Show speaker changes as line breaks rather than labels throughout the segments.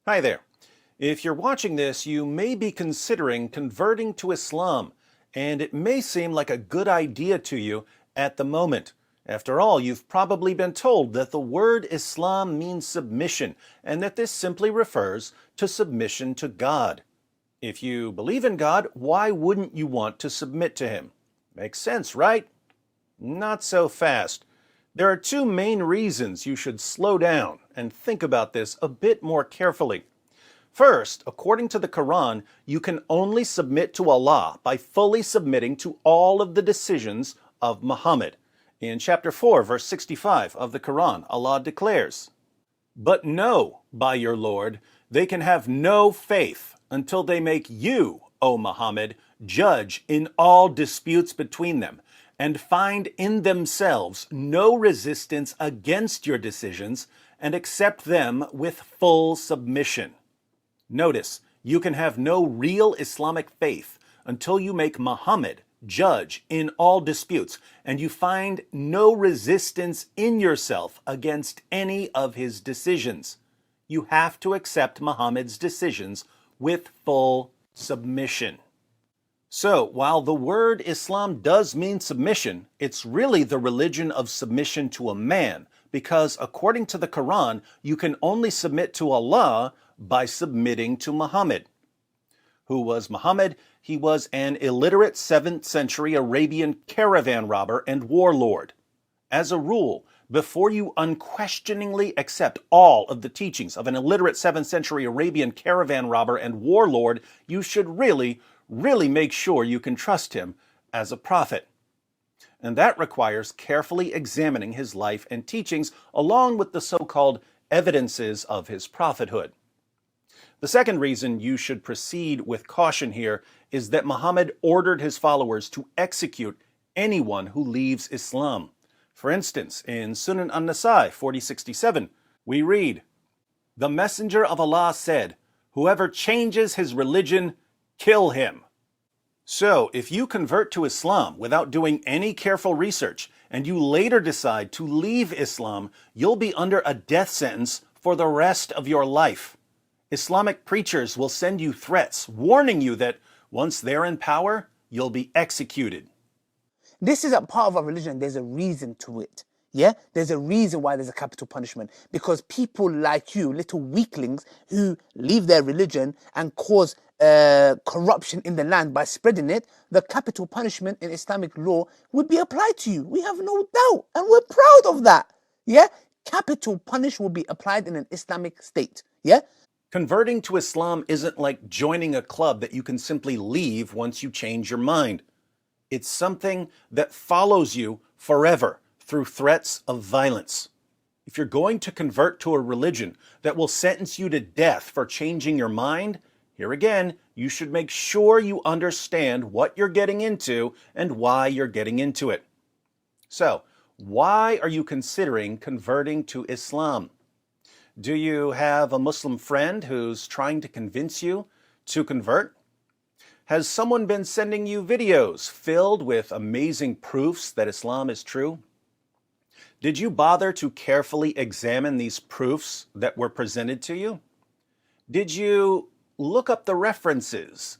Hi there. If you're watching this, you may be considering converting to Islam, and it may seem like a good idea to you at the moment. After all, you've probably been told that the word Islam means submission, and that this simply refers to submission to God. If you believe in God, why wouldn't you want to submit to Him? Makes sense, right? Not so fast. There are two main reasons you should slow down and think about this a bit more carefully. First, according to the Quran, you can only submit to Allah by fully submitting to all of the decisions of Muhammad. In chapter 4, verse 65 of the Quran, Allah declares, "But know, by your Lord, they can have no faith until they make you, O Muhammad, judge in all disputes between them, and find in themselves no resistance against your decisions, and accept them with full submission." Notice, you can have no real Islamic faith until you make Muhammad judge in all disputes, and you find no resistance in yourself against any of his decisions. You have to accept Muhammad's decisions with full submission. So, while the word Islam does mean submission, it's really the religion of submission to a man, because according to the Quran, you can only submit to Allah by submitting to Muhammad. Who was Muhammad? He was an illiterate 7th century Arabian caravan robber and warlord. As a rule, before you unquestioningly accept all of the teachings of an illiterate 7th century Arabian caravan robber and warlord, you should really make sure you can trust him as a prophet. And that requires carefully examining his life and teachings along with the so-called evidences of his prophethood. The second reason you should proceed with caution here is that Muhammad ordered his followers to execute anyone who leaves Islam. For instance, in Sunan an-Nasai 4067, we read, "The Messenger of Allah said, 'Whoever changes his religion, kill him.'" So, if you convert to Islam without doing any careful research, and you later decide to leave Islam, you'll be under a death sentence for the rest of your life. Islamic preachers will send you threats, warning you that once they're in power, you'll be executed.
This isn't part of our religion. There's a reason to it. Yeah? There's a reason why there's a capital punishment. Because people like you, little weaklings who leave their religion and cause corruption in the land by spreading it, the capital punishment in Islamic law would be applied to you. We have no doubt. And we're proud of that. Yeah? Capital punish will be applied in an Islamic state. Yeah?
Converting to Islam isn't like joining a club that you can simply leave once you change your mind. It's something that follows you forever through threats of violence. If you're going to convert to a religion that will sentence you to death for changing your mind, here again, you should make sure you understand what you're getting into and why you're getting into it. So, why are you considering converting to Islam? Do you have a Muslim friend who's trying to convince you to convert? Has someone been sending you videos filled with amazing proofs that Islam is true? Did you bother to carefully examine these proofs that were presented to you? Did you look up the references?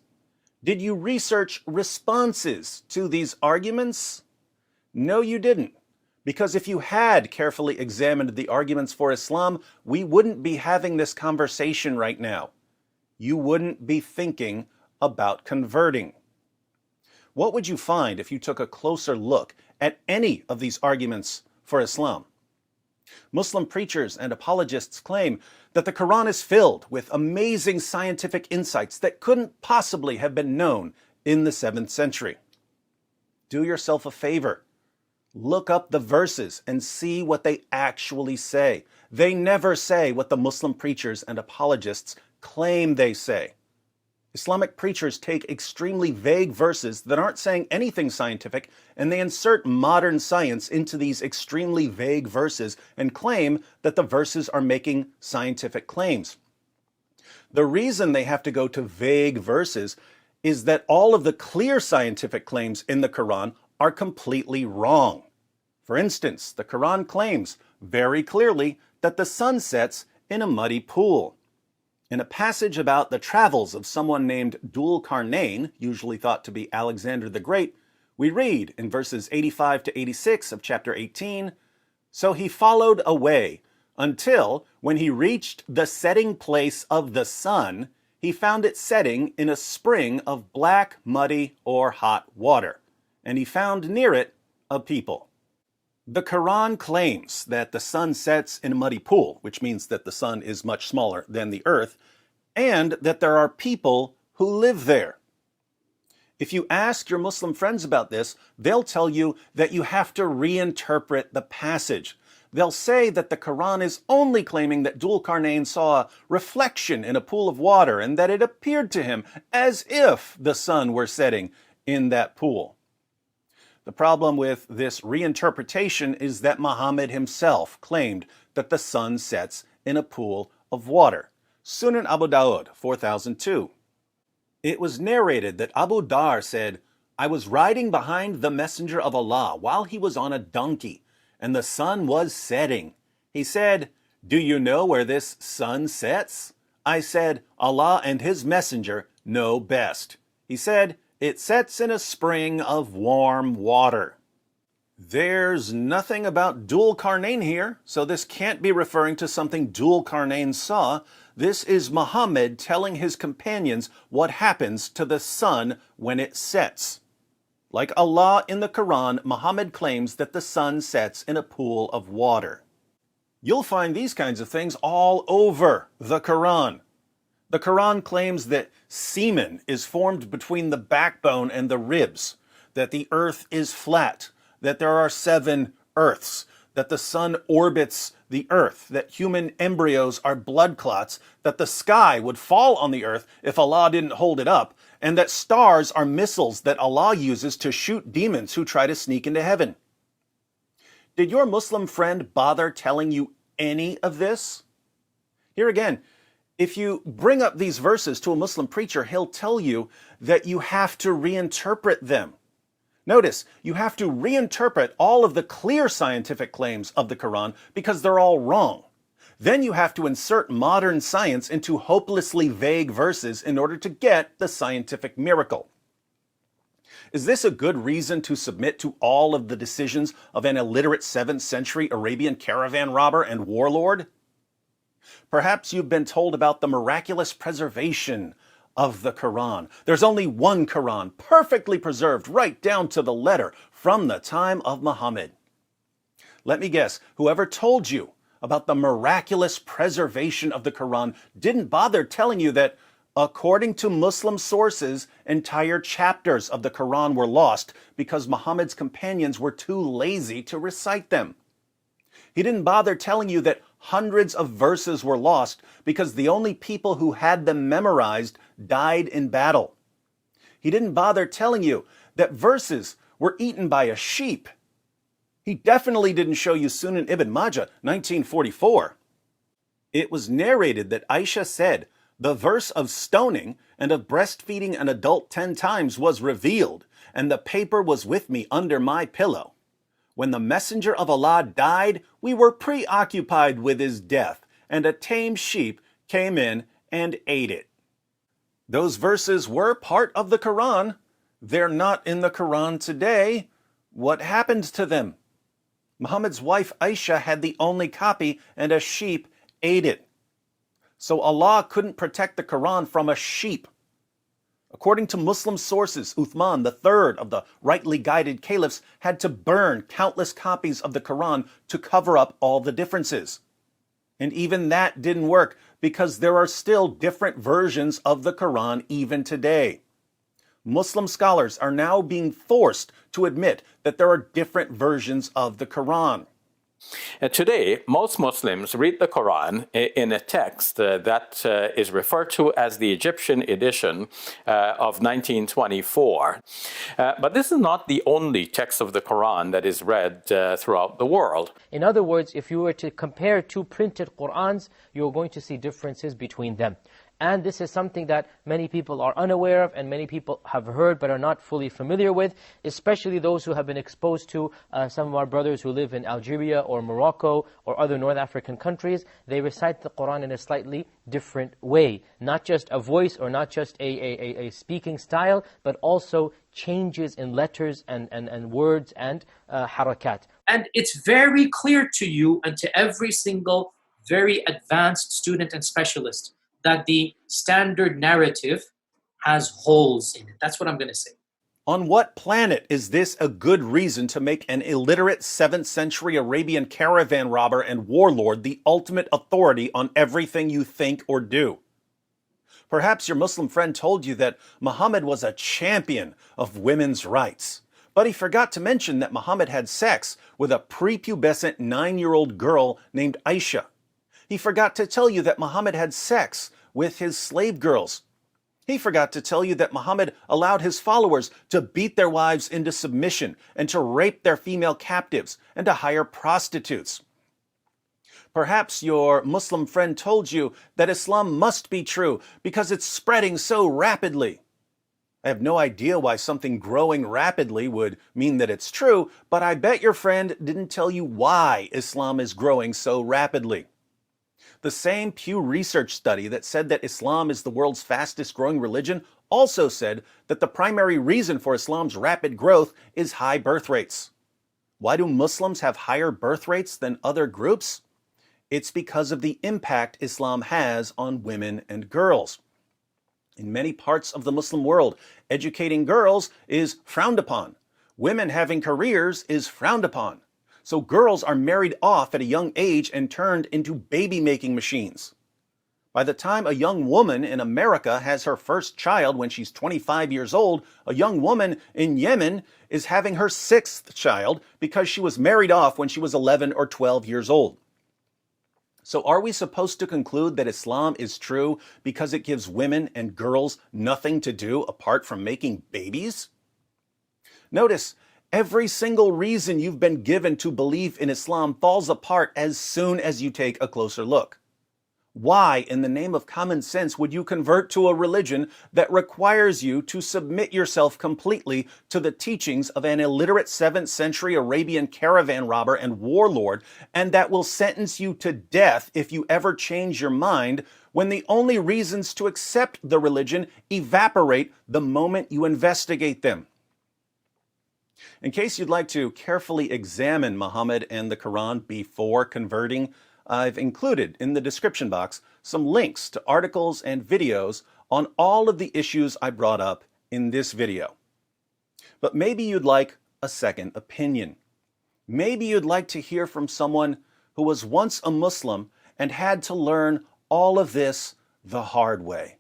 Did you research responses to these arguments? No, you didn't. Because if you had carefully examined the arguments for Islam, we wouldn't be having this conversation right now. You wouldn't be thinking about converting. What would you find if you took a closer look at any of these arguments for Islam? Muslim preachers and apologists claim that the Quran is filled with amazing scientific insights that couldn't possibly have been known in the 7th century. Do yourself a favor. Look up the verses and see what they actually say. They never say what the Muslim preachers and apologists claim they say. Islamic preachers take extremely vague verses that aren't saying anything scientific, and they insert modern science into these extremely vague verses and claim that the verses are making scientific claims. The reason they have to go to vague verses is that all of the clear scientific claims in the Quran are completely wrong. For instance, the Quran claims very clearly that the sun sets in a muddy pool. In a passage about the travels of someone named Dhul Qarnayn, usually thought to be Alexander the Great, we read in verses 85 to 86 of chapter 18, "So he followed away until, when he reached the setting place of the sun, he found it setting in a spring of black, muddy, or hot water, and he found near it a people." The Quran claims that the sun sets in a muddy pool, which means that the sun is much smaller than the earth, and that there are people who live there. If you ask your Muslim friends about this, they'll tell you that you have to reinterpret the passage. They'll say that the Quran is only claiming that Dhul Qarnayn saw a reflection in a pool of water and that it appeared to him as if the sun were setting in that pool. The problem with this reinterpretation is that Muhammad himself claimed that the sun sets in a pool of water. Sunan Abu Dawud, 4002. It was narrated that Abu Dar said, "I was riding behind the Messenger of Allah while he was on a donkey, and the sun was setting. He said, 'Do you know where this sun sets?' I said, 'Allah and his Messenger know best.' He said, 'It sets in a spring of warm water.'" There's nothing about Dhul Qarnayn here, so this can't be referring to something Dhul Qarnayn saw. This is Muhammad telling his companions what happens to the sun when it sets. Like Allah in the Quran, Muhammad claims that the sun sets in a pool of water. You'll find these kinds of things all over the Quran. The Quran claims that semen is formed between the backbone and the ribs, that the earth is flat, that there are 7 earths, that the sun orbits the earth, that human embryos are blood clots, that the sky would fall on the earth if Allah didn't hold it up, and that stars are missiles that Allah uses to shoot demons who try to sneak into heaven. Did your Muslim friend bother telling you any of this? Here again, if you bring up these verses to a Muslim preacher, he'll tell you that you have to reinterpret them. Notice, you have to reinterpret all of the clear scientific claims of the Quran because they're all wrong. Then you have to insert modern science into hopelessly vague verses in order to get the scientific miracle. Is this a good reason to submit to all of the decisions of an illiterate 7th century Arabian caravan robber and warlord? Perhaps you've been told about the miraculous preservation of the Quran. There's only one Quran, perfectly preserved right down to the letter from the time of Muhammad. Let me guess, whoever told you about the miraculous preservation of the Quran didn't bother telling you that, according to Muslim sources, entire chapters of the Quran were lost because Muhammad's companions were too lazy to recite them. He didn't bother telling you that hundreds of verses were lost because the only people who had them memorized died in battle. He didn't bother telling you that verses were eaten by a sheep. He definitely didn't show you Sunan Ibn Majah, 1944. It was narrated that Aisha said, "The verse of stoning and of breastfeeding an adult 10 times was revealed, and the paper was with me under my pillow. When the Messenger of Allah died, we were preoccupied with his death, and a tame sheep came in and ate it." Those verses were part of the Quran. They're not in the Quran today. What happened to them? Muhammad's wife Aisha had the only copy, and a sheep ate it. So Allah couldn't protect the Quran from a sheep. According to Muslim sources, Uthman, the third of the rightly guided caliphs, had to burn countless copies of the Quran to cover up all the differences. And even that didn't work because there are still different versions of the Quran even today. Muslim scholars are now being forced to admit that there are different versions of the Quran.
Today, most Muslims read the Quran in a text that is referred to as the Egyptian edition of 1924. But this is not the only text of the Quran that is read throughout the world.
In other words, if you were to compare 2 printed Qurans, you're going to see differences between them. And this is something that many people are unaware of and many people have heard but are not fully familiar with, especially those who have been exposed to some of our brothers who live in Algeria or Morocco or other North African countries. They recite the Quran in a slightly different way. Not just a voice or not just a speaking style, but also changes in letters and words and harakat.
And it's very clear to you and to every single very advanced student and specialist that the standard narrative has holes in it. That's what I'm going to say.
On what planet is this a good reason to make an illiterate 7th century Arabian caravan robber and warlord the ultimate authority on everything you think or do? Perhaps your Muslim friend told you that Muhammad was a champion of women's rights. But he forgot to mention that Muhammad had sex with a prepubescent 9-year-old girl named Aisha. He forgot to tell you that Muhammad had sex with his slave girls. He forgot to tell you that Muhammad allowed his followers to beat their wives into submission and to rape their female captives and to hire prostitutes. Perhaps your Muslim friend told you that Islam must be true because it's spreading so rapidly. I have no idea why something growing rapidly would mean that it's true, but I bet your friend didn't tell you why Islam is growing so rapidly. The same Pew Research study that said that Islam is the world's fastest growing religion also said that the primary reason for Islam's rapid growth is high birth rates. Why do Muslims have higher birth rates than other groups? It's because of the impact Islam has on women and girls. In many parts of the Muslim world, educating girls is frowned upon. Women having careers is frowned upon. So girls are married off at a young age and turned into baby-making machines. By the time a young woman in America has her first child when she's 25 years old, a young woman in Yemen is having her 6th child because she was married off when she was 11 or 12 years old. So are we supposed to conclude that Islam is true because it gives women and girls nothing to do apart from making babies? Notice, every single reason you've been given to believe in Islam falls apart as soon as you take a closer look. Why, in the name of common sense, would you convert to a religion that requires you to submit yourself completely to the teachings of an illiterate 7th century Arabian caravan robber and warlord, and that will sentence you to death if you ever change your mind, when the only reasons to accept the religion evaporate the moment you investigate them? In case you'd like to carefully examine Muhammad and the Quran before converting, I've included in the description box some links to articles and videos on all of the issues I brought up in this video. But maybe you'd like a second opinion. Maybe you'd like to hear from someone who was once a Muslim and had to learn all of this the hard way.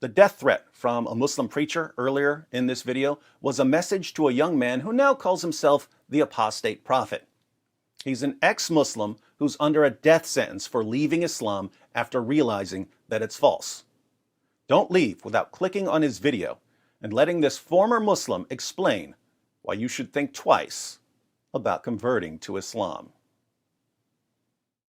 The death threat from a Muslim preacher earlier in this video was a message to a young man who now calls himself the apostate prophet. He's an ex-Muslim who's under a death sentence for leaving Islam after realizing that it's false. Don't leave without clicking on his video and letting this former Muslim explain why you should think twice about converting to Islam.